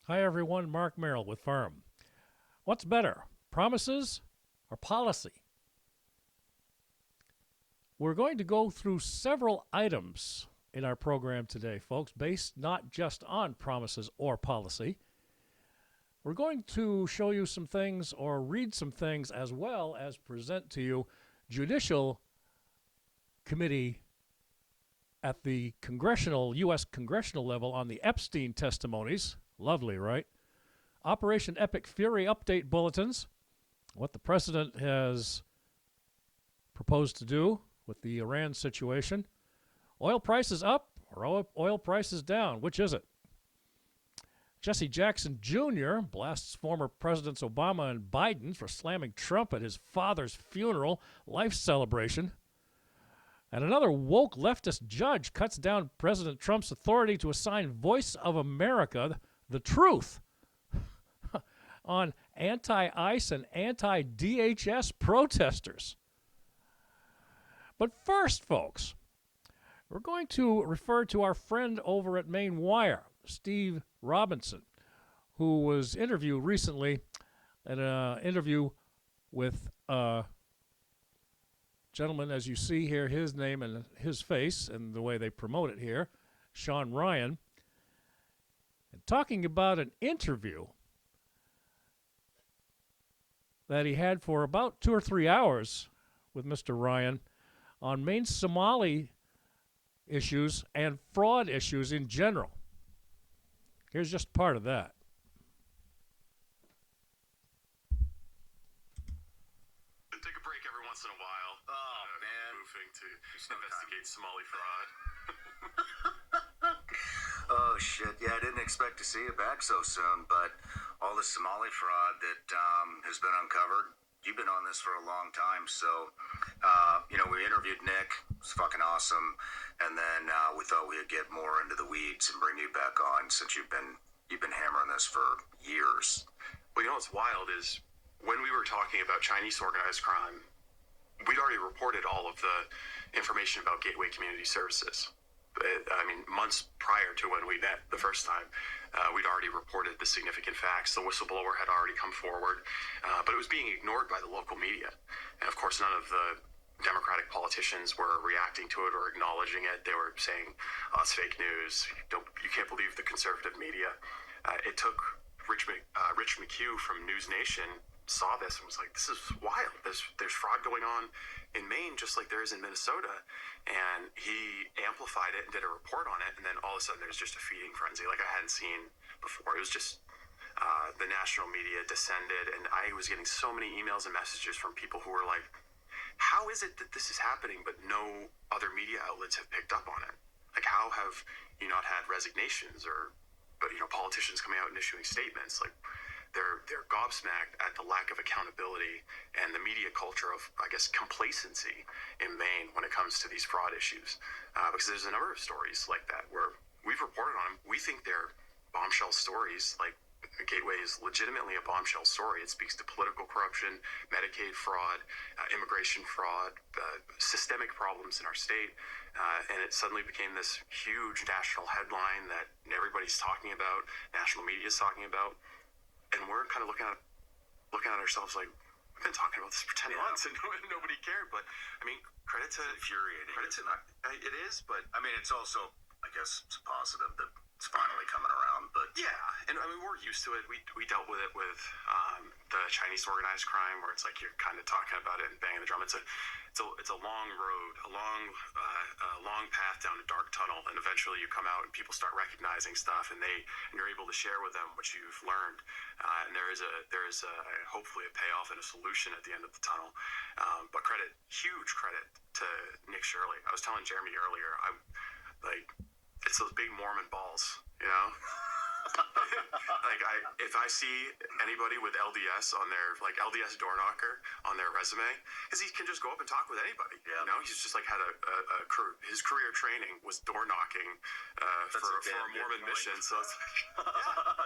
Hi everyone, Mark Merrill with Firm. What's better, promises or policy? We're going to go through several items in our program today, folks, based not just on promises or policy. We're going to show you some things or read some things as well as present to you judicial committee at the U.S. congressional level on the Epstein testimonies. Lovely, right? Operation Epic Fury update bulletins, what the president has proposed to do with the Iran situation. Oil prices up or oil prices down? Which is it? Jesse Jackson Jr. blasts former Presidents Obama and Biden for slamming Trump at his father's funeral life celebration. And another woke leftist judge cuts down President Trump's authority to assign Voice of America the truth on anti-ICE and anti-DHS protesters. But first, folks, we're going to refer to our friend over at Maine Wire, Steve Robinson, who was interviewed recently in an interview with a gentleman, as you see here, his name and his face and the way they promote it here, Shawn Ryan, and talking about an interview that he had for about 2 or 3 hours with Mr. Ryan on Maine's Somali issues and fraud issues in general. Here's just part of that. Take a break every once in a while. Oh, man. Moving to investigate Somali fraud. Oh, shit. Yeah, I didn't expect to see you back so soon, but all the Somali fraud that has been uncovered, you've been on this for a long time, so, we interviewed Nick. It was fucking awesome, and then we thought we'd get more into the weeds and bring you back on since you've been hammering this for years. Well, what's wild is when we were talking about Chinese organized crime, we'd already reported all of the information about Gateway Community Services. Months prior to when we met the first time, we'd already reported the significant facts. The whistleblower had already come forward, but it was being ignored by the local media. And of course, none of the Democratic politicians were reacting to it or acknowledging it. They were saying, oh, it's fake news. You can't believe the conservative media. It took Rich McHugh from News Nation saw this and was like, this is wild. There's fraud going on in Maine just like there is in Minnesota. And he amplified it and did a report on it. And then all of a sudden there's just a feeding frenzy like I hadn't seen before. It was just the national media descended. And I was getting so many emails and messages from people who were like, how is it that this is happening but no other media outlets have picked up on it? Like, how have you not had resignations but politicians coming out and issuing statements? Like, they're gobsmacked at the lack of accountability and the media culture of, I guess, complacency in Maine when it comes to these fraud issues. Because there's a number of stories like that where we've reported on them. We think they're bombshell stories. Like, Gateway is legitimately a bombshell story. It speaks to political corruption, Medicaid fraud, immigration fraud, systemic problems in our state. And it suddenly became this huge national headline that everybody's talking about, national media is talking about. And we're kind of looking at ourselves like, we've been talking about this for 10 months and nobody cared. But credit to Infuriating. it is, but It's also, I guess, it's positive that it's finally coming around, but yeah, and we're used to it. We dealt with it with the Chinese organized crime, where it's like you're kind of talking about it and banging the drum. It's a long road, a long path down a dark tunnel, and eventually you come out and people start recognizing stuff, and you're able to share with them what you've learned, and there is hopefully a payoff and a solution at the end of the tunnel. But huge credit to Nick Shirley. I was telling Jeremy earlier, it's those big Mormon balls, if I see anybody with LDS on their LDS door knocker on their resume, because he can just go up and talk with anybody. Yeah. He's just had his career training was door knocking for a Mormon mission. So it's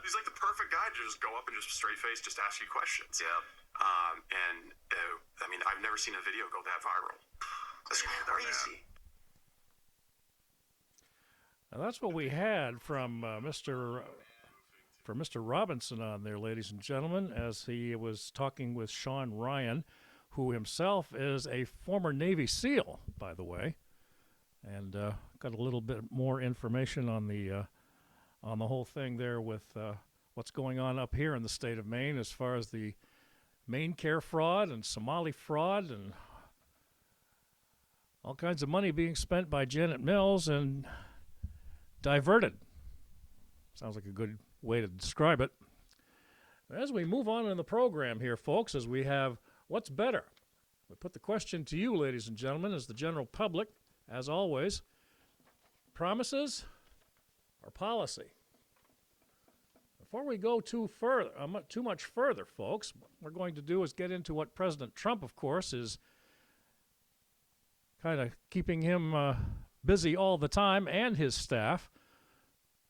he's like the perfect guy to just go up and just straight face just ask you questions. Yeah. I've never seen a video go that viral. That's crazy. And that's what we had from Mr. for Mr. Robinson on there, ladies and gentlemen, as he was talking with Shawn Ryan, who himself is a former Navy SEAL, by the way, and got a little bit more information on the whole thing there with what's going on up here in the state of Maine as far as the MaineCare fraud and Somali fraud and all kinds of money being spent by Janet Mills and diverted. Sounds like a good way to describe it. As we move on in the program here, folks, as we have what's better, we put the question to you, ladies and gentlemen, as the general public, as always, promises or policy? Before we go too much further, folks, what we're going to do is get into what President Trump, of course, is kind of keeping him busy all the time, and his staff.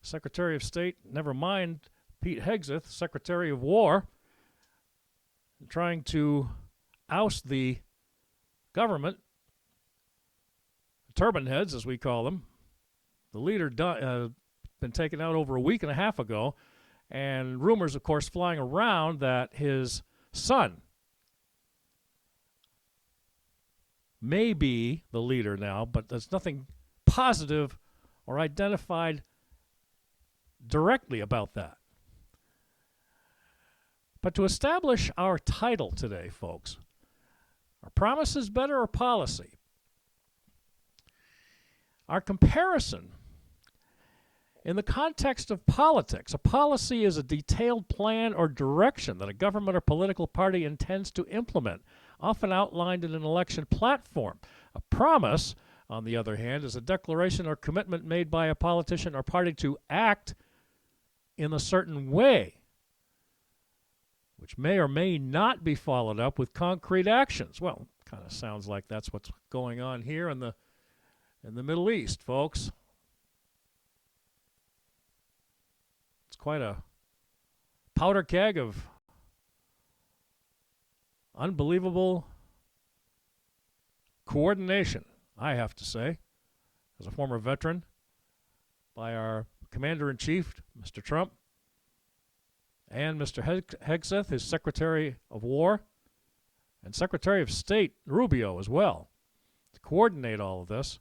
Secretary of State, never mind Pete Hegseth, Secretary of War, trying to oust the government, the turban heads, as we call them. The leader been taken out over a week and a half ago, and rumors, of course, flying around that his son may be the leader now, but there's nothing positive or identified directly about that. But to establish our title today, folks, are promises better or policy? Our comparison in the context of politics, a policy is a detailed plan or direction that a government or political party intends to implement, often outlined in an election platform. A promise, on the other hand, is a declaration or commitment made by a politician or party to act in a certain way, which may or may not be followed up with concrete actions. Well, kind of sounds like that's what's going on here in the Middle East, folks. It's quite a powder keg of unbelievable coordination, I have to say, as a former veteran, by our Commander-in-Chief, Mr. Trump, and Mr. Hegseth, his Secretary of War, and Secretary of State Rubio as well, to coordinate all of this,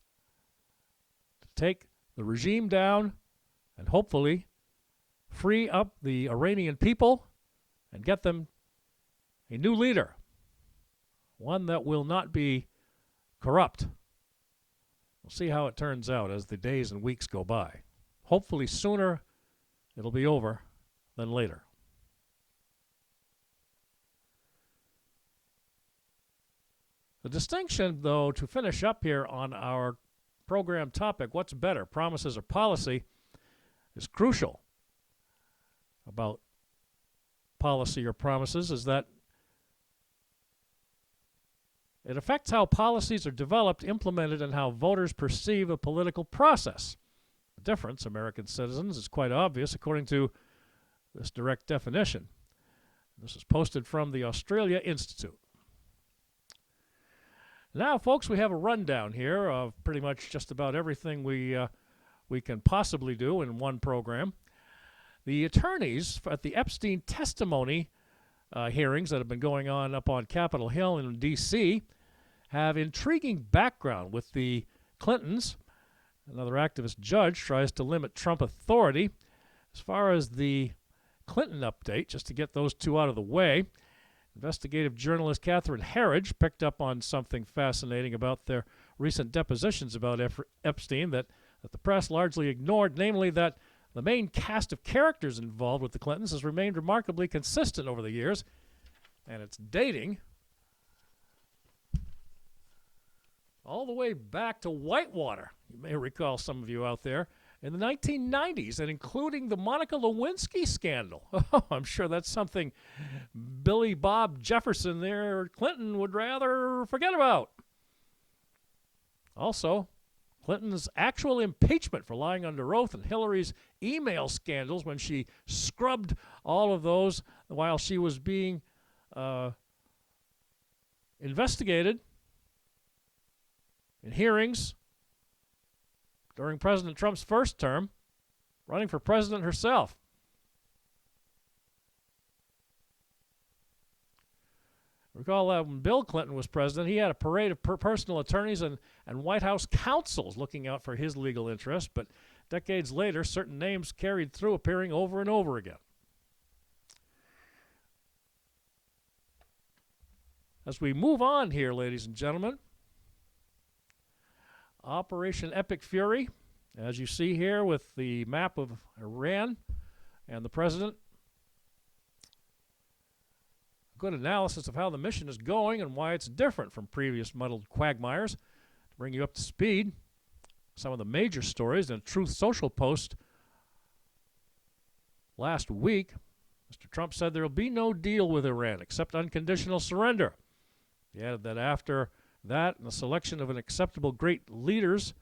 to take the regime down and hopefully free up the Iranian people and get them a new leader, one that will not be corrupt. We'll see how it turns out as the days and weeks go by. Hopefully sooner it'll be over than later. The distinction, though, to finish up here on our program topic, what's better, promises or policy, is crucial about policy or promises, is that it affects how policies are developed, implemented, and how voters perceive a political process. The difference, American citizens, is quite obvious according to this direct definition. This is posted from the Australia Institute. Now, folks, we have a rundown here of pretty much just about everything we can possibly do in one program. The attorneys at the Epstein testimony hearings that have been going on up on Capitol Hill in D.C. have intriguing background with the Clintons. Another activist judge tries to limit Trump authority. As far as the Clinton update, just to get those two out of the way, investigative journalist Catherine Herridge picked up on something fascinating about their recent depositions about Epstein that the press largely ignored, namely that the main cast of characters involved with the Clintons has remained remarkably consistent over the years, and it's dating all the way back to Whitewater. You may recall, some of you out there, in the 1990s, and including the Monica Lewinsky scandal. Oh, I'm sure that's something Billy Bob Jefferson there, Clinton, would rather forget about. Also, Clinton's actual impeachment for lying under oath and Hillary's email scandals when she scrubbed all of those while she was being investigated in hearings during President Trump's first term, running for president herself. Recall that when Bill Clinton was president, he had a parade of personal attorneys and White House counsels looking out for his legal interests, but decades later, certain names carried through, appearing over and over again. As we move on here, ladies and gentlemen, Operation Epic Fury, as you see here with the map of Iran and the president. Good analysis of how the mission is going and why it's different from previous muddled quagmires. To bring you up to speed, some of the major stories in a Truth Social post last week, Mr. Trump said there will be no deal with Iran except unconditional surrender. He added that after that and the selection of an acceptable great leaders,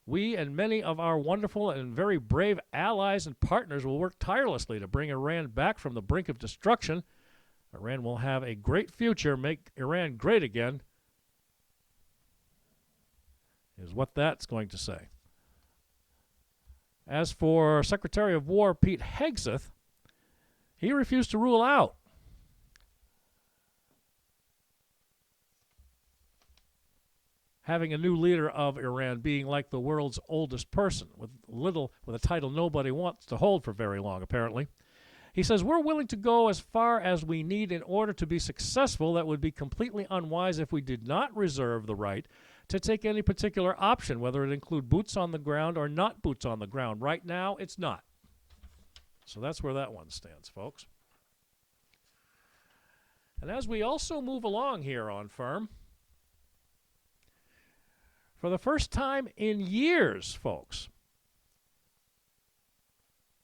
we and many of our wonderful and very brave allies and partners will work tirelessly to bring Iran back from the brink of destruction. Iran will have a great future. Make Iran great again, is what that's going to say. As for Secretary of War Pete Hegseth, he refused to rule out having a new leader of Iran being like the world's oldest person, with a title nobody wants to hold for very long, apparently. He says, we're willing to go as far as we need in order to be successful. That would be completely unwise if we did not reserve the right to take any particular option, whether it include boots on the ground or not boots on the ground. Right now, it's not. So that's where that one stands, folks. And as we also move along here on Firm, for the first time in years, folks,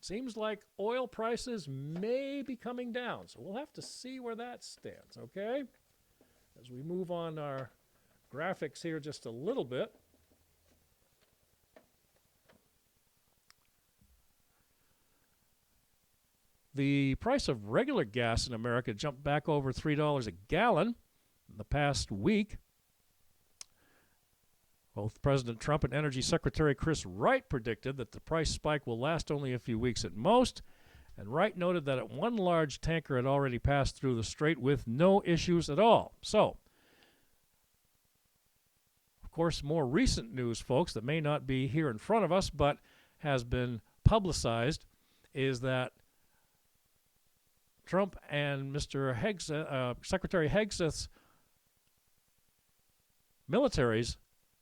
seems like oil prices may be coming down. So we'll have to see where that stands, okay? As we move on our graphics here just a little bit. The price of regular gas in America jumped back over $3 a gallon in the past week. Both President Trump and Energy Secretary Chris Wright predicted that the price spike will last only a few weeks at most, and Wright noted that one large tanker had already passed through the strait with no issues at all. So, of course, more recent news, folks, that may not be here in front of us, but has been publicized, is that Trump and Mr. Secretary Hegseth's militaries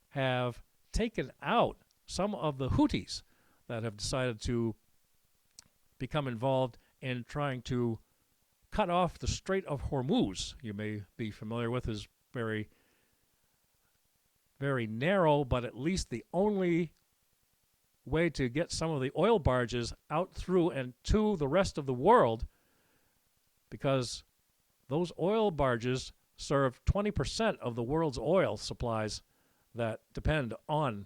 have taken out some of the Houthis that have decided to become involved in trying to cut off the Strait of Hormuz. You may be familiar with is very, very narrow, but at least the only way to get some of the oil barges out through and to the rest of the world, because those oil barges serve 20% of the world's oil supplies that depend on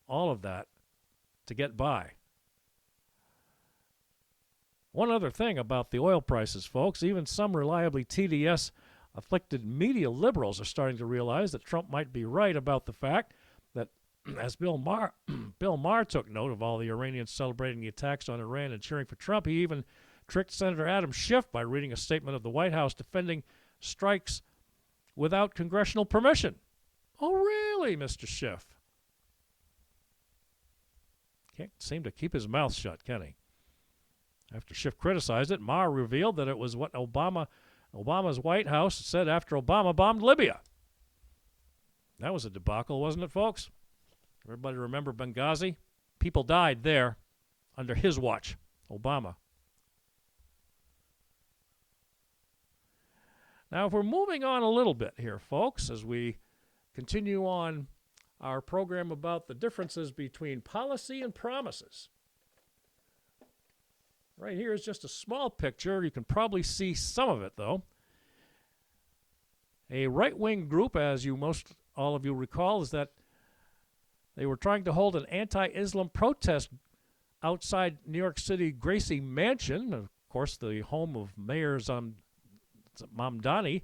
all of that to get by. One other thing about the oil prices, folks, even some reliably TDS-afflicted media liberals are starting to realize that Trump might be right about the fact that, as Bill Maher took note of all the Iranians celebrating the attacks on Iran and cheering for Trump, he even tricked Senator Adam Schiff by reading a statement of the White House defending strikes without congressional permission. Oh, really, Mr. Schiff? Can't seem to keep his mouth shut, can he? After Schiff criticized it, Maher revealed that it was what Obama's White House said after Obama bombed Libya. That was a debacle, wasn't it, folks? Everybody remember Benghazi? People died there under his watch, Obama. Now, if we're moving on a little bit here, folks, as we continue on our program about the differences between policy and promises. Right here is just a small picture. You can probably see some of it, though. A right-wing group, as all of you recall, is that they were trying to hold an anti-Islam protest outside New York City Gracie Mansion, of course, the home of Mayor Mamdani.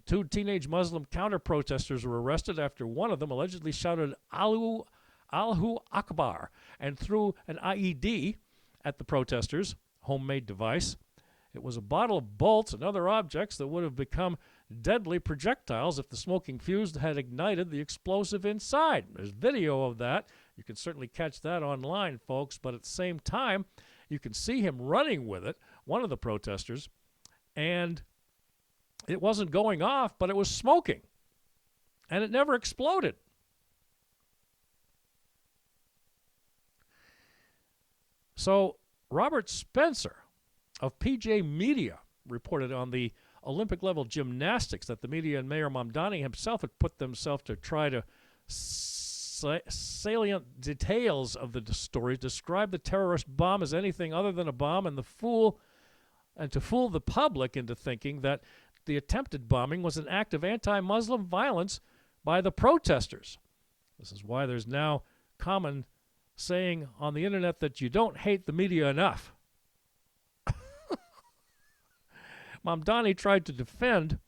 Two teenage Muslim counter-protesters were arrested after one of them allegedly shouted Allahu Akbar and threw an IED at the protesters, homemade device. It was a bottle of bolts and other objects that would have become deadly projectiles if the smoking fuse had ignited the explosive inside. There's video of that. You can certainly catch that online, folks, but at the same time, you can see him running with it, one of the protesters, and it wasn't going off, but it was smoking, and it never exploded. So Robert Spencer of PJ Media reported on the Olympic-level gymnastics that the media and Mayor Mamdani himself had put themselves to try to salient details of the story, describe the terrorist bomb as anything other than a bomb, and to fool the public into thinking that the attempted bombing was an act of anti-Muslim violence by the protesters. This is why there's now common saying on the internet that you don't hate the media enough. Mamdani tried to defend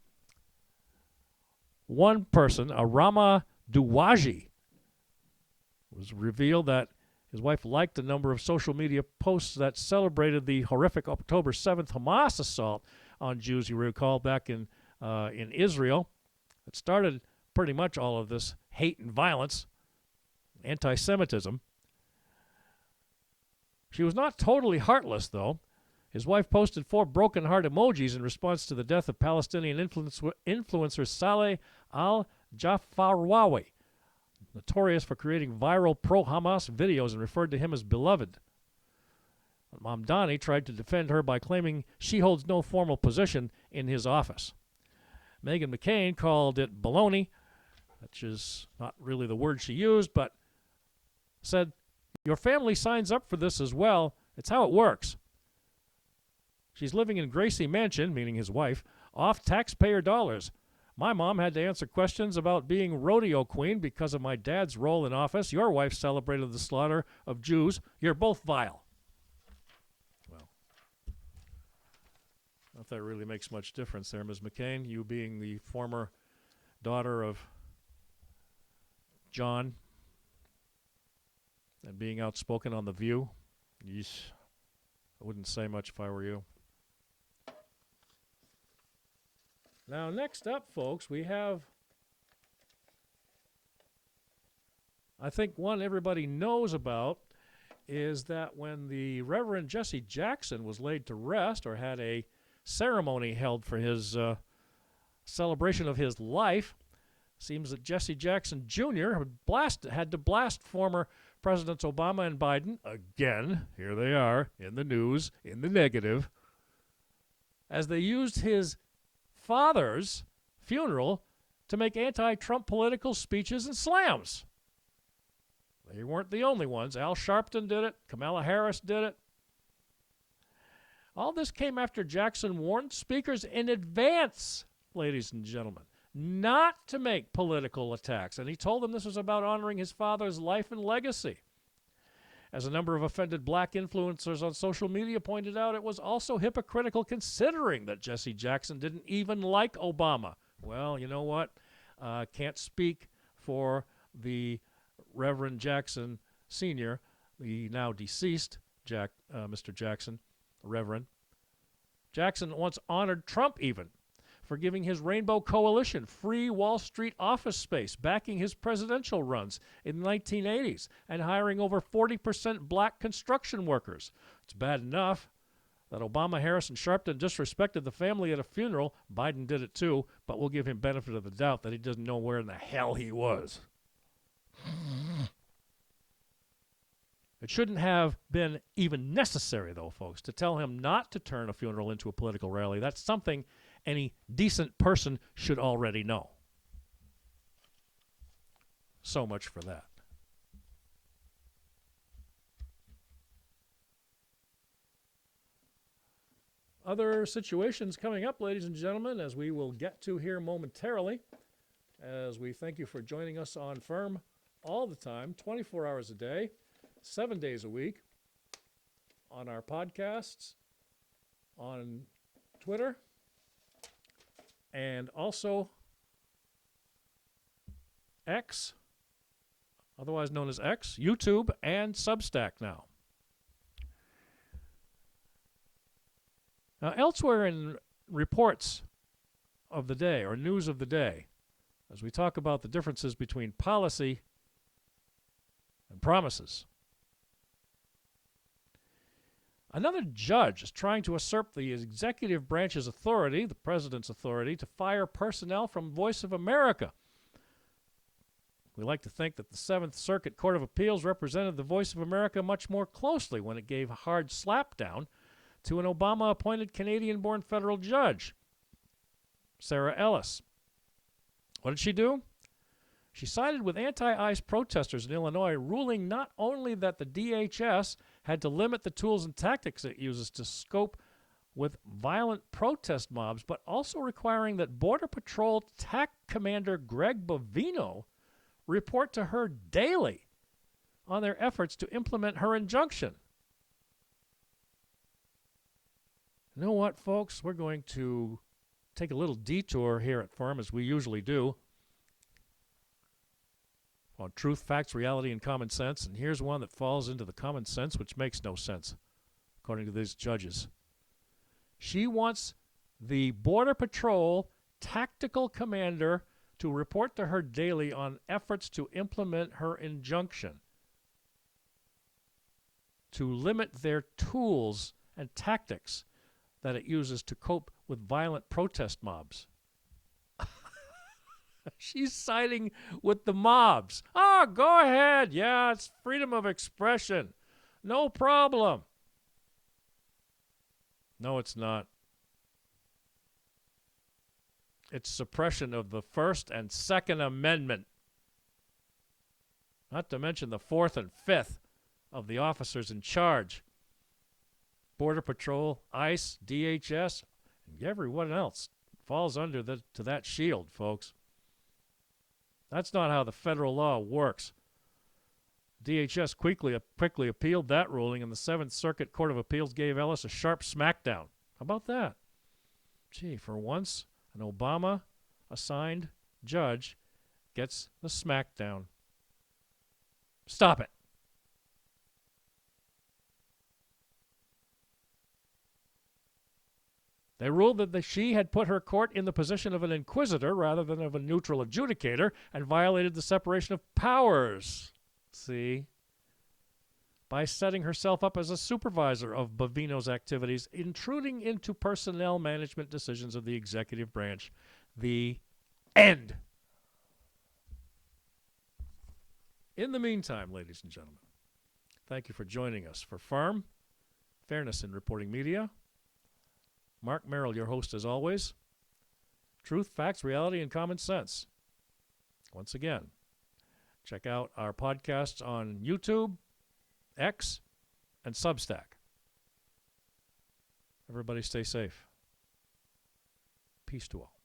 one person, Arama Duwaji. It was revealed that his wife liked a number of social media posts that celebrated the horrific October 7th Hamas assault on Jews, you recall, back in Israel. It started pretty much all of this hate and violence, anti-Semitism. She was not totally heartless, though. His wife posted 4 broken heart emojis in response to the death of Palestinian influencer Saleh al-Jafarwawi, notorious for creating viral pro-Hamas videos, and referred to him as beloved. Mamdani tried to defend her by claiming she holds no formal position in his office. Meghan McCain called it baloney, which is not really the word she used, but said, "Your family signs up for this as well. It's how it works. She's living in Gracie Mansion," meaning his wife, "off taxpayer dollars. My mom had to answer questions about being rodeo queen because of my dad's role in office. Your wife celebrated the slaughter of Jews. You're both vile." Well, not if that really makes much difference there, Ms. McCain, you being the former daughter of John and being outspoken on The View. Yeesh. I wouldn't say much if I were you. Now, next up, folks, we have, I think one everybody knows about is that when the Reverend Jesse Jackson was laid to rest, or had a ceremony held for his celebration of his life, seems that Jesse Jackson Jr. had to blast former Presidents Obama and Biden, again, here they are, in the news, in the negative, as they used his father's funeral to make anti-Trump political speeches and slams. They weren't the only ones. Al Sharpton did it. Kamala Harris did it. All this came after Jackson warned speakers in advance, ladies and gentlemen, not to make political attacks. And he told them this was about honoring his father's life and legacy. As a number of offended black influencers on social media pointed out, it was also hypocritical considering that Jesse Jackson didn't even like Obama. Well, you know what? Can't speak for the Reverend Jackson Sr., the now deceased Mr. Jackson, Reverend. Jackson once honored Trump even for giving his Rainbow Coalition free Wall Street office space, backing his presidential runs in the 1980s, and hiring over 40% black construction workers. It's bad enough that Obama, Harris, and Sharpton disrespected the family at a funeral. Biden did it too, but we'll give him benefit of the doubt that he doesn't know where in the hell he was. It shouldn't have been even necessary, though, folks, to tell him not to turn a funeral into a political rally. That's something any decent person should already know. So much for that. Other situations coming up, ladies and gentlemen, as we will get to here momentarily, as we thank you for joining us on Firm all the time, 24 hours a day, 7 days a week, on our podcasts, on Twitter, and also X, otherwise known as X, YouTube, and Substack now. Now, elsewhere in reports of the day or news of the day, as we talk about the differences between policy and promises, another judge is trying to usurp the executive branch's authority, the president's authority, to fire personnel from Voice of America. We like to think that the Seventh Circuit Court of Appeals represented the Voice of America much more closely when it gave a hard slapdown to an Obama-appointed Canadian-born federal judge, Sarah Ellis. What did she do? She sided with anti-ICE protesters in Illinois, ruling not only that the DHS had to limit the tools and tactics it uses to cope with violent protest mobs, but also requiring that Border Patrol TAC Commander Greg Bovino report to her daily on their efforts to implement her injunction. You know what, folks? We're going to take a little detour here at Firm, as we usually do, on truth, facts, reality, and common sense. And here's one that falls into the common sense, which makes no sense, according to these judges. She wants the Border Patrol tactical commander to report to her daily on efforts to implement her injunction, to limit their tools and tactics that it uses to cope with violent protest mobs. She's siding with the mobs. Oh, go ahead. Yeah, it's freedom of expression. No problem. No, it's not. It's suppression of the First and Second Amendment. Not to mention the Fourth and Fifth of the officers in charge. Border Patrol, ICE, DHS, and everyone else falls under to that shield, folks. That's not how the federal law works. DHS quickly appealed that ruling, and the Seventh Circuit Court of Appeals gave Ellis a sharp smackdown. How about that? Gee, for once, an Obama-assigned judge gets the smackdown. Stop it. They ruled that she had put her court in the position of an inquisitor rather than of a neutral adjudicator and violated the separation of powers. See? By setting herself up as a supervisor of Bovino's activities, intruding into personnel management decisions of the executive branch. The end. In the meantime, ladies and gentlemen, thank you for joining us for Firm, Fairness in Reporting Media. Mark Merrill, your host as always. Truth, facts, reality, and common sense. Once again, check out our podcasts on YouTube, X, and Substack. Everybody stay safe. Peace to all.